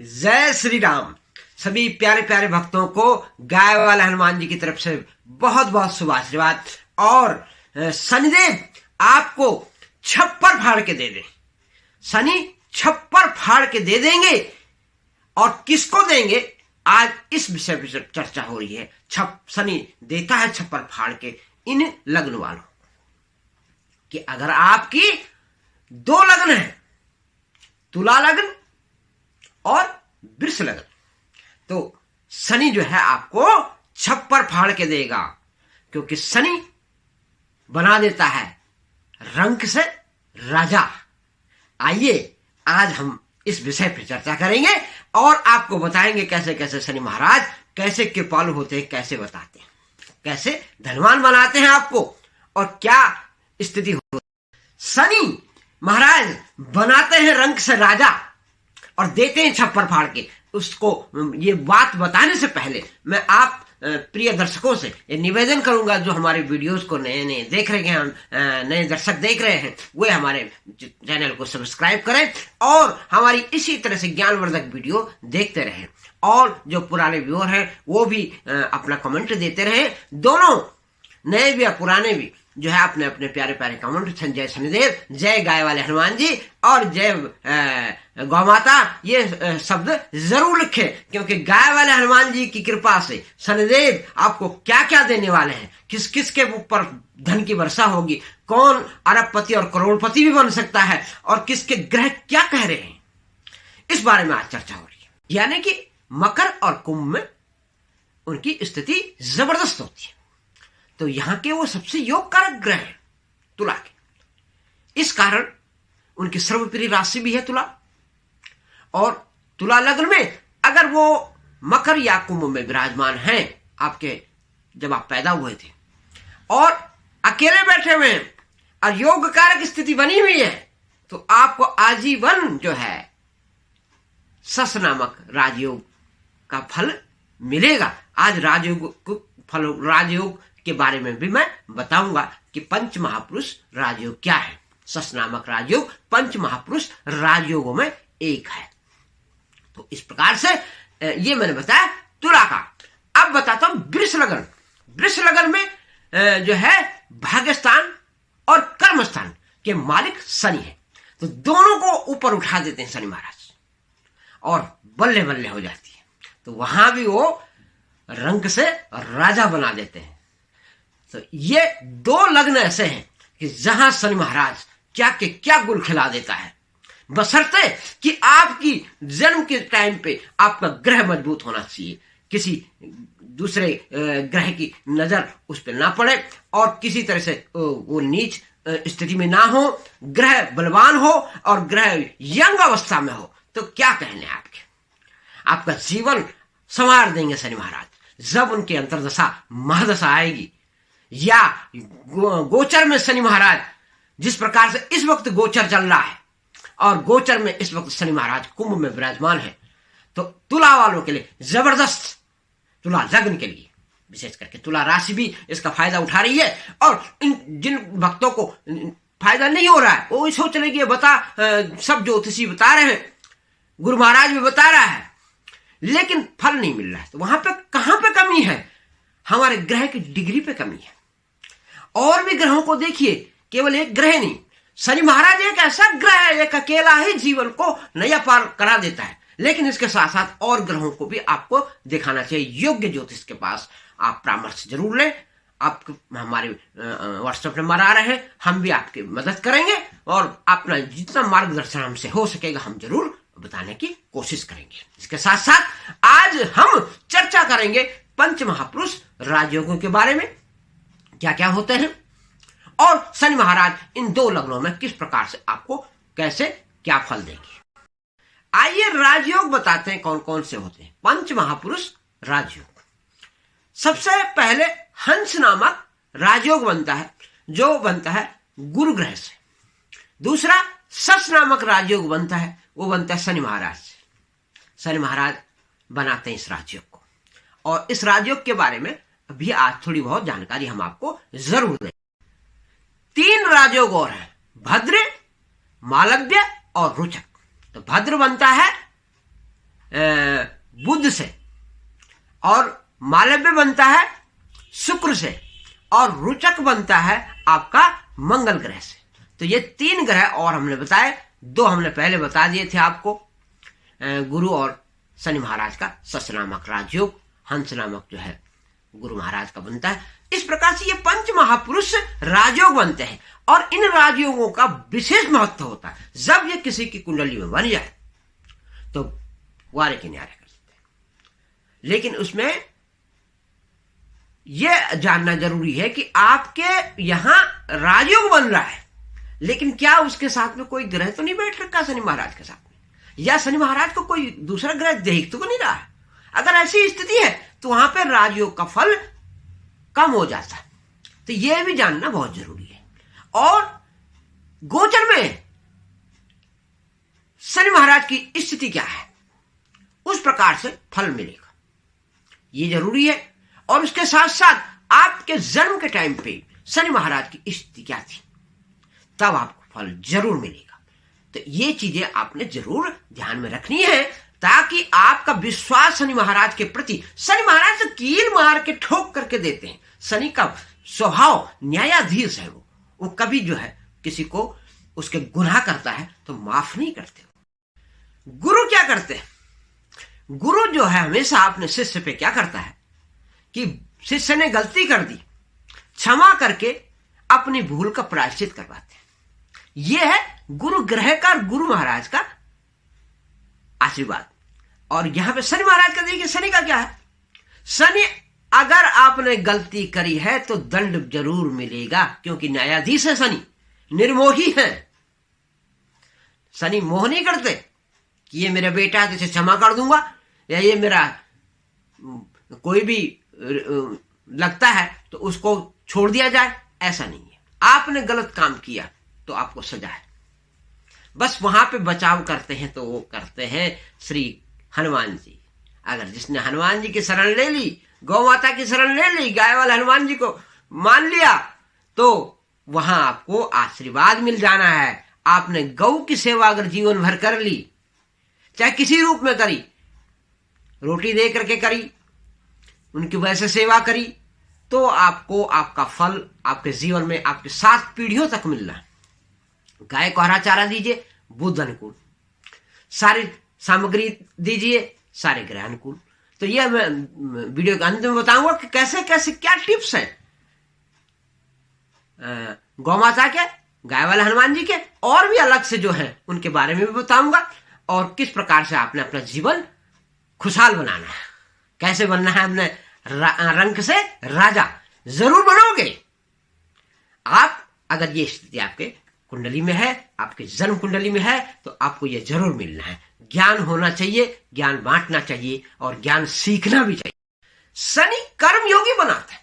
जय श्री राम। सभी प्यारे प्यारे भक्तों को गाय वाले हनुमान जी की तरफ से बहुत बहुत शुभ आशीर्वाद। और शनिदेव आपको छप्पर फाड़ के दे दे, शनि छप्पर फाड़ के दे देंगे। और किसको देंगे, आज इस विषय पर चर्चा हो रही है। शनि देता है छप्पर फाड़ के इन लग्न वालों कि अगर आपकी दो लग्न है, तुला लग्न और वृष लग्न, तो शनि जो है आपको छप्पर फाड़ के देगा, क्योंकि शनि बना देता है रंक से राजा। आइए आज हम इस विषय पर चर्चा करेंगे और आपको बताएंगे कैसे कैसे शनि महाराज कैसे कृपालु होते हैं, कैसे बताते हैं, कैसे धनवान बनाते हैं आपको और क्या स्थिति होती है। शनि महाराज बनाते हैं रंक से राजा और देते हैं छप्पर फाड़ के। उसको ये बात बताने से पहले मैं आप प्रिय दर्शकों से ये निवेदन करूंगा, जो हमारे वीडियोस को नए नए देख रहे हैं, नए दर्शक देख रहे हैं, वे हमारे चैनल को सब्सक्राइब करें और हमारी इसी तरह से ज्ञानवर्धक वीडियो देखते रहें। और जो पुराने व्यूअर हैं वो भी अपना कमेंट देते रहे। दोनों नए भी और पुराने भी जो है अपने अपने प्यारे प्यारे कमेंट, जय शनिदेव, जय गाय वाले हनुमान जी और जय गौ माता, ये शब्द जरूर लिखें, क्योंकि गाय वाले हनुमान जी की कृपा से शनिदेव आपको क्या क्या देने वाले हैं, किस किस के ऊपर धन की वर्षा होगी, कौन अरबपति और करोड़पति भी बन सकता है और किसके ग्रह क्या कह रहे हैं, इस बारे में आज चर्चा हो रही है। यानी कि मकर और कुंभ में उनकी स्थिति जबरदस्त होती है। तो यहां के वो सबसे योग कारक ग्रह हैं तुला के, इस कारण उनकी सर्वप्रिय राशि भी है तुला। और तुला लग्न में अगर वो मकर या कुंभ में विराजमान हैं आपके, जब आप पैदा हुए थे और अकेले बैठे हुए हैं और योग कारक स्थिति बनी हुई है, तो आपको आजीवन जो है सस नामक राजयोग का फल मिलेगा। आज राजयोग फल, राजयोग के बारे में भी मैं बताऊंगा कि पंच महापुरुष राजयोग क्या है। सस नामक राजयोग पंच महापुरुष राजयोगों में एक है। तो इस प्रकार से ये मैंने बताया तुला का। अब बताता हूं वृष लग्न। वृष लग्न में जो है भाग्यस्थान और कर्मस्थान के मालिक शनि है, तो दोनों को ऊपर उठा देते हैं शनि महाराज और बल्ले बल्ले हो जाती है। तो वहां भी वो रंक से राजा बना देते हैं। तो ये दो लग्न ऐसे हैं कि जहां शनि महाराज क्या के क्या गुल खिला देता है, बशर्ते कि आपकी जन्म के टाइम पे आपका ग्रह मजबूत होना चाहिए, किसी दूसरे ग्रह की नजर उस पर ना पड़े और किसी तरह से वो नीच स्थिति में ना हो, ग्रह बलवान हो और ग्रह यंग अवस्था में हो, तो क्या कहने आपके, आपका जीवन संवार देंगे शनि महाराज। जब उनकी अंतर्दशा महादशा आएगी या गोचर में शनि महाराज जिस प्रकार से इस वक्त गोचर चल रहा है और गोचर में इस वक्त शनि महाराज कुंभ में विराजमान है, तो तुला वालों के लिए जबरदस्त, तुला लग्न के लिए विशेष करके तुला राशि भी इसका फायदा उठा रही है। और इन जिन भक्तों को फायदा नहीं हो रहा है वो सोच रहे कि सब ज्योतिषी बता रहे हैं, गुरु महाराज भी बता रहा है, लेकिन फल नहीं मिल रहा है। तो वहां पे कहां पे कमी है, हमारे ग्रह की डिग्री पे कमी है। और भी ग्रहों को देखिए, केवल एक ग्रह नहीं, शनि महाराज एक ऐसा ग्रह है, एक अकेला ही जीवन को नया पार करा देता है। लेकिन इसके साथ साथ और ग्रहों को भी आपको दिखाना चाहिए। योग्य ज्योतिष के पास आप परामर्श जरूर लें। आप हमारे व्हाट्सएप नंबर आ रहे हैं, हम भी आपकी मदद करेंगे और अपना जितना मार्गदर्शन हमसे हो सकेगा हम जरूर बताने की कोशिश करेंगे। इसके साथ साथ आज हम चर्चा करेंगे पंच महापुरुष राजयोगों के बारे में, क्या क्या होते हैं और शनि महाराज इन दो लग्नों में किस प्रकार से आपको कैसे क्या फल देंगे। आइए राजयोग बताते हैं कौन कौन से होते हैं पंच महापुरुष राजयोग। सबसे पहले हंस नामक राजयोग बनता है, जो बनता है गुरु ग्रह से। दूसरा सस नामक राजयोग बनता है, वो बनता है शनि महाराज से। शनि महाराज बनाते हैं इस राजयोग को, और इस राजयोग के बारे में अभी आज थोड़ी बहुत जानकारी हम आपको जरूर दें। तीन राजयोग और हैं, भद्र, मालव्य और रुचक। तो भद्र बनता है से, और मालव्य बनता है शुक्र से, और रुचक बनता है आपका मंगल ग्रह से। तो ये 3 ग्रह और हमने बताए, 2 हमने पहले बता दिए थे आपको, गुरु और शनि महाराज का सस नामक राजयोग, हंस नामक जो है गुरु महाराज का बनता है। इस प्रकार से ये 5 महापुरुष राजयोग बनते हैं, और इन राजयोगों का विशेष महत्व होता है। जब ये किसी की कुंडली में बन जाए तो वारे किनारे कर सकते हैं, लेकिन उसमें यह जानना जरूरी है कि आपके यहां राजयोग बन रहा है, लेकिन क्या उसके साथ में कोई ग्रह तो नहीं बैठ रखा शनि महाराज के साथ में, या शनि महाराज को कोई दूसरा ग्रह देख तो नहीं रहा है। अगर ऐसी स्थिति है तो वहां पर राजयोग का फल कम हो जाता है। तो यह भी जानना बहुत जरूरी है। और गोचर में शनि महाराज की स्थिति क्या है, उस प्रकार से फल मिलेगा, ये जरूरी है। और उसके साथ साथ आपके जन्म के टाइम पे शनि महाराज की स्थिति क्या थी, तब आपको फल जरूर मिलेगा। तो ये चीजें आपने जरूर ध्यान में रखनी है, ताकि आपका विश्वास शनि महाराज के प्रति, शनि महाराज तो कील मार के ठोक करके देते हैं। शनि का स्वभाव न्यायाधीश है, वो कभी जो है किसी को उसके गुनाह करता है तो माफ नहीं करते। गुरु क्या करते हैं, गुरु जो है हमेशा अपने शिष्य पे क्या करता है कि शिष्य ने गलती कर दी, क्षमा करके अपनी भूल का प्रायश्चित करवाते हैं। यह है गुरु ग्रह का, गुरु महाराज का आशीर्वाद। और यहां पे शनि महाराज का देखिए, शनि का क्या है, शनि अगर आपने गलती करी है तो दंड जरूर मिलेगा, क्योंकि न्यायाधीश है शनि, निर्मोही है। शनि मोह नहीं करते कि ये मेरा बेटा है तो इसे क्षमा कर दूंगा, या ये मेरा कोई भी लगता है तो उसको छोड़ दिया जाए, ऐसा नहीं है। आपने गलत काम किया तो आपको सजा है। बस वहां पे बचाव करते हैं तो वो करते हैं श्री हनुमान जी। अगर जिसने हनुमान जी की शरण ले ली, गौ माता की शरण ले ली, गाय वाले हनुमान जी को मान लिया, तो वहां आपको आशीर्वाद मिल जाना है। आपने गौ की सेवा अगर जीवन भर कर ली, चाहे किसी रूप में करी, रोटी दे करके करी, उनकी वजह से सेवा करी, तो आपको आपका फल आपके जीवन में आपके 7 पीढ़ियों तक मिलना है। गाय को हरा चारा दीजिए, बुध अनुकूल, सारी सामग्री दीजिए, सारे ग्रह अनुकूल। तो यह मैं वीडियो के अंत में बताऊंगा कि कैसे कैसे क्या टिप्स हैं गौ माता के, गाय वाले हनुमान जी के, और भी अलग से जो है उनके बारे में भी बताऊंगा, और किस प्रकार से आपने अपना जीवन खुशहाल बनाना है, कैसे बनना है अपने रंग से राजा जरूर बनोगे आप। अगर ये स्थिति आपके कुंडली में है, आपके जन्म कुंडली में है, तो आपको यह जरूर मिलना है। ज्ञान होना चाहिए, ज्ञान बांटना चाहिए, और ज्ञान सीखना भी चाहिए। शनि कर्म योगी बनाता है।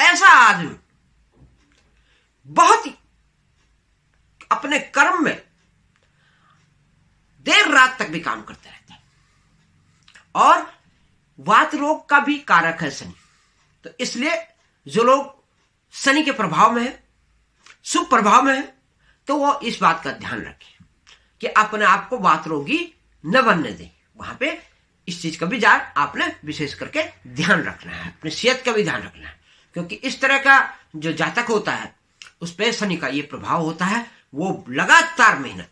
ऐसा आदमी बहुत ही अपने कर्म में देर रात तक भी काम करते रहता है, और वात रोग का भी कारक है शनि। तो इसलिए जो लोग शनि के प्रभाव में है, शुभ प्रभाव में है, तो वो इस बात का ध्यान रखें कि अपने आप को वात रोगी न बनने दें। वहां पे इस चीज का भी आपने विशेष करके ध्यान रखना है, अपनी सेहत का भी ध्यान रखना है, क्योंकि इस तरह का जो जातक होता है उस पर शनि का ये प्रभाव होता है। वो लगातार मेहनत,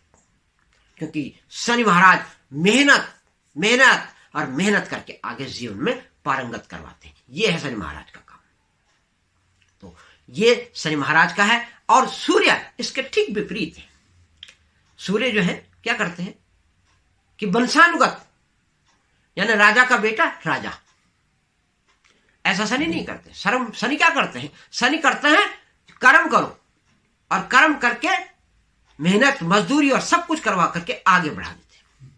क्योंकि शनि महाराज मेहनत मेहनत और मेहनत करके आगे जीवन में पारंगत करवाते हैं। ये है शनि महाराज का काम। तो ये शनि महाराज का है। और सूर्य इसके ठीक विपरीत है। सूर्य जो है क्या करते हैं कि वंशानुगत, यानी राजा का बेटा राजा, ऐसा शनि नहीं करते। शनि क्या करते हैं, शनि करते हैं कर्म करो, और कर्म करके मेहनत मजदूरी और सब कुछ करवा करके आगे बढ़ा देते हैं।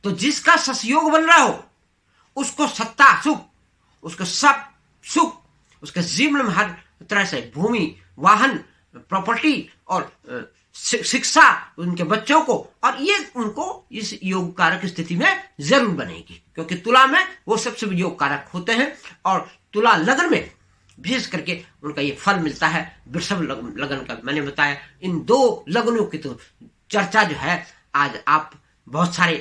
तो जिसका ससयोग बन रहा हो उसको सत्ता सुख, उसको सब सुख, उसके जीवन में हर तरह से भूमि, वाहन, प्रॉपर्टी और शिक्षा उनके बच्चों को, और ये उनको इस योग कारक स्थिति में जरूर बनेगी, क्योंकि तुला में वो सबसे योग कारक होते हैं। और तुला लगन में विशेष करके उनका ये फल मिलता है। वृषभ लगन का मैंने बताया। इन 2 लगनों की तो चर्चा जो है आज आप बहुत सारे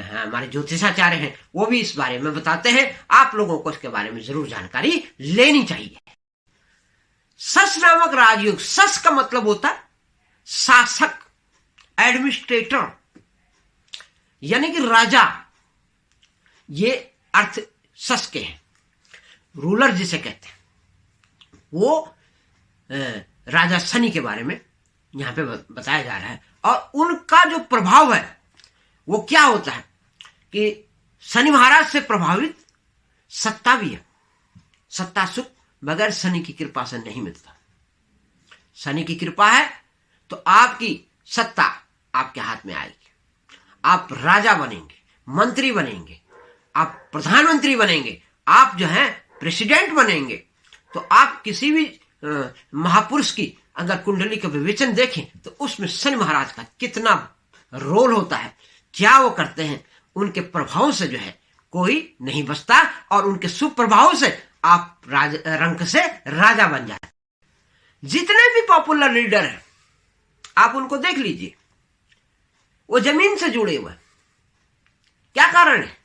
हमारे ज्योतिषाचार्य हैं, वो भी इस बारे में बताते हैं। आप लोगों को इसके बारे में जरूर जानकारी लेनी चाहिए। सस नामक राजयोग, सस का मतलब होता है शासक, एडमिनिस्ट्रेटर, यानी कि राजा। ये अर्थ सस के हैं। रूलर जिसे कहते हैं, वो राजा शनि के बारे में यहां पे बताया जा रहा है। और उनका जो प्रभाव है वो क्या होता है कि शनि महाराज से प्रभावित सत्ता भी है। सत्ता सुख बगैर शनि की कृपा से नहीं मिलता। शनि की कृपा है तो आपकी सत्ता आपके हाथ में आएगी। आप राजा बनेंगे, मंत्री बनेंगे, आप प्रधानमंत्री बनेंगे, आप जो है प्रेसिडेंट बनेंगे। तो आप किसी भी महापुरुष की अगर कुंडली का विवेचन देखें तो उसमें शनि महाराज का कितना रोल होता है, क्या वो करते हैं, उनके प्रभाव से जो है कोई नहीं बचता। और उनके शुभ प्रभाव से आप रंक से राजा बन जाए। जितने भी पॉपुलर लीडर हैं आप उनको देख लीजिए, वो जमीन से जुड़े हुए। क्या कारण है?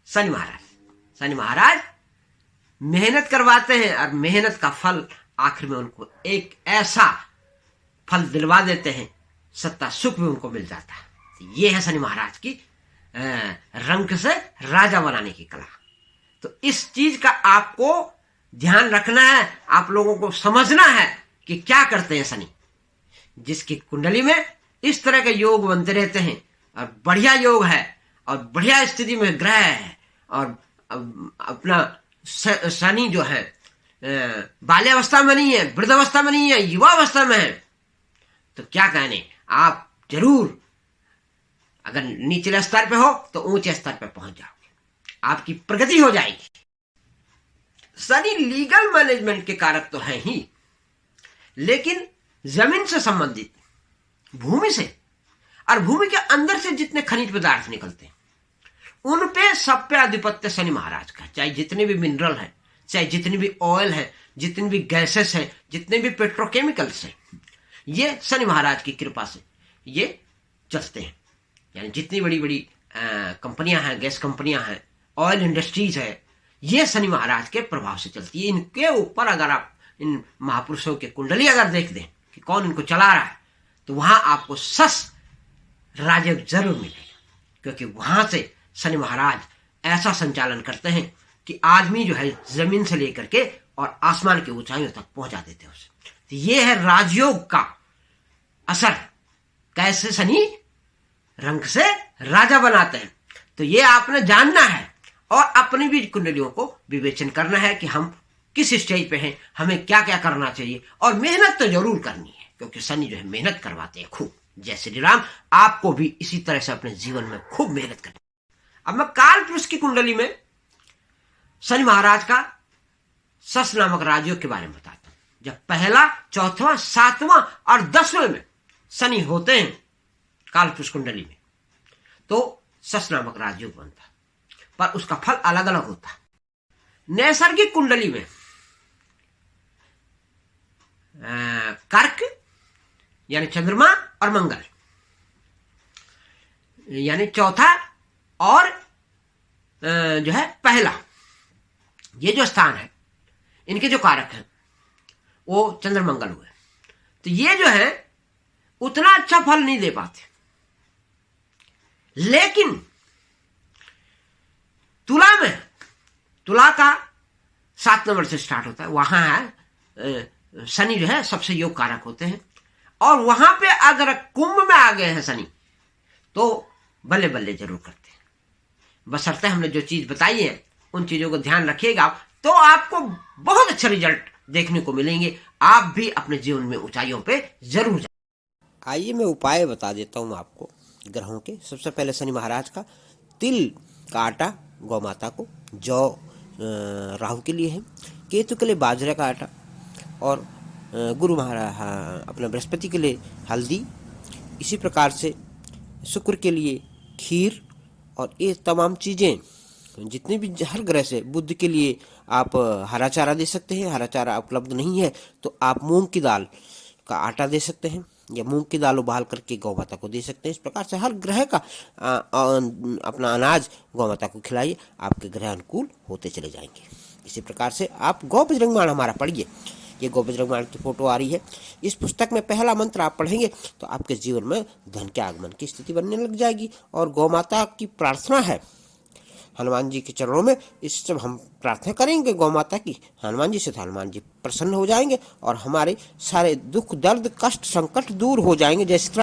शनि महाराज। शनि महाराज मेहनत करवाते हैं और मेहनत का फल आखिर में उनको एक ऐसा फल दिलवा देते हैं, सत्ता सुख भी उनको मिल जाता है। तो ये है शनि महाराज की रंक से राजा बनाने की कला। तो इस चीज का आपको ध्यान रखना है, आप लोगों को समझना है कि क्या करते हैं शनि। जिसकी कुंडली में इस तरह के योग बनते रहते हैं और बढ़िया योग है और बढ़िया स्थिति में ग्रह है और अपना शनि जो है बाल्यावस्था में नहीं है, वृद्धावस्था में नहीं है, युवावस्था में है, तो क्या कहने, आप जरूर अगर निचले स्तर पे हो तो ऊंचे स्तर पे पहुंच जाओगे, आपकी प्रगति हो जाएगी। शनि लीगल मैनेजमेंट के कारक तो है ही, लेकिन जमीन से संबंधित, भूमि से और भूमि के अंदर से जितने खनिज पदार्थ निकलते हैं उन पे सब पे आधिपत्य शनि महाराज का। चाहे जितने भी मिनरल है, चाहे जितनी भी ऑयल है, जितनी भी गैसेस है, जितने भी पेट्रोकेमिकल्स है, ये शनि महाराज की कृपा से ये चलते हैं। यानी जितनी बड़ी बड़ी कंपनियां हैं, गैस कंपनियां हैं, ऑयल इंडस्ट्रीज है, ये शनि महाराज के प्रभाव से चलती है। इनके ऊपर अगर आप इन महापुरुषों के कुंडली अगर देख दें कि कौन इनको चला रहा है, तो वहां आपको सस राजयोग जरूर मिलेगा, क्योंकि वहां से शनि महाराज ऐसा संचालन करते हैं कि आदमी जो है जमीन से लेकर के और आसमान की ऊंचाइयों तक पहुंचा देते हैं उसे। तो ये है राजयोग का असर, कैसे शनि रंक से राजा बनाते हैं। तो ये आपने जानना है और अपनी भी कुंडलियों को विवेचन करना है कि हम किस स्टेज पे हैं, हमें क्या क्या करना चाहिए। और मेहनत तो जरूर करनी है, क्योंकि शनि जो है मेहनत करवाते हैं खूब। जय श्री राम। आपको भी इसी तरह से अपने जीवन में खूब मेहनत करनी। अब मैं काल पुरुष की कुंडली में शनि महाराज का सस नामक राजयोग के बारे में बताता हूं। जब पहला, चौथवा, सातवां और 10वें में शनि होते हैं काल पुरुष कुंडली में, तो सस नामक राजयोग बनता है, पर उसका फल अलग अलग होता है। नैसर्गिक कुंडली में कर्क यानी चंद्रमा और मंगल यानी चौथा और जो है पहला, ये जो स्थान है इनके जो कारक हैं वो चंद्र मंगल हुए। तो ये जो है उतना अच्छा फल नहीं दे पाते। लेकिन तुला में, तुला का 7 नंबर से स्टार्ट होता है, वहां है शनि जो है सबसे योग कारक होते हैं। और वहां पे अगर कुंभ में आ गए हैं शनि तो बल्ले बल्ले जरूर करते हैं। बशर्ते हमने जो चीज बताई है उन चीजों को ध्यान रखिएगा तो आपको बहुत अच्छे रिजल्ट देखने को मिलेंगे। आप भी अपने जीवन में ऊंचाइयों पे जरूर जाए। आइए मैं उपाय बता देता हूँ आपको ग्रहों के। सबसे पहले शनि महाराज का तिल का आटा गौ माता को, जौ राहु के लिए है, केतु के लिए बाजरे का आटा और गुरु महाराज अपने बृहस्पति के लिए हल्दी। इसी प्रकार से शुक्र के लिए खीर। और ये तमाम चीज़ें जितने भी हर ग्रह से, बुध के लिए आप हरा चारा दे सकते हैं। हरा चारा उपलब्ध नहीं है तो आप मूंग की दाल का आटा दे सकते हैं। या मूंग की दाल उबाल करके गौ माता को दे सकते हैं। इस प्रकार से हर ग्रह का अपना अनाज गौ माता को खिलाइए, आपके ग्रह अनुकूल होते चले जाएंगे। इसी प्रकार से आप गौ बजरंग बाण हमारा पढ़िए। ये गौ बजरंग बाण की फोटो आ रही है। इस पुस्तक में पहला मंत्र आप पढ़ेंगे तो आपके जीवन में धन के आगमन की स्थिति बनने लग जाएगी। और गौ माता की प्रार्थना है हनुमान जी के चरणों में। इस जब हम प्रार्थना करेंगे गौ माता की हनुमान जी से, तो हनुमान जी प्रसन्न हो जाएंगे और हमारे सारे दुख दर्द कष्ट संकट दूर हो जाएंगे। जय श्री राम।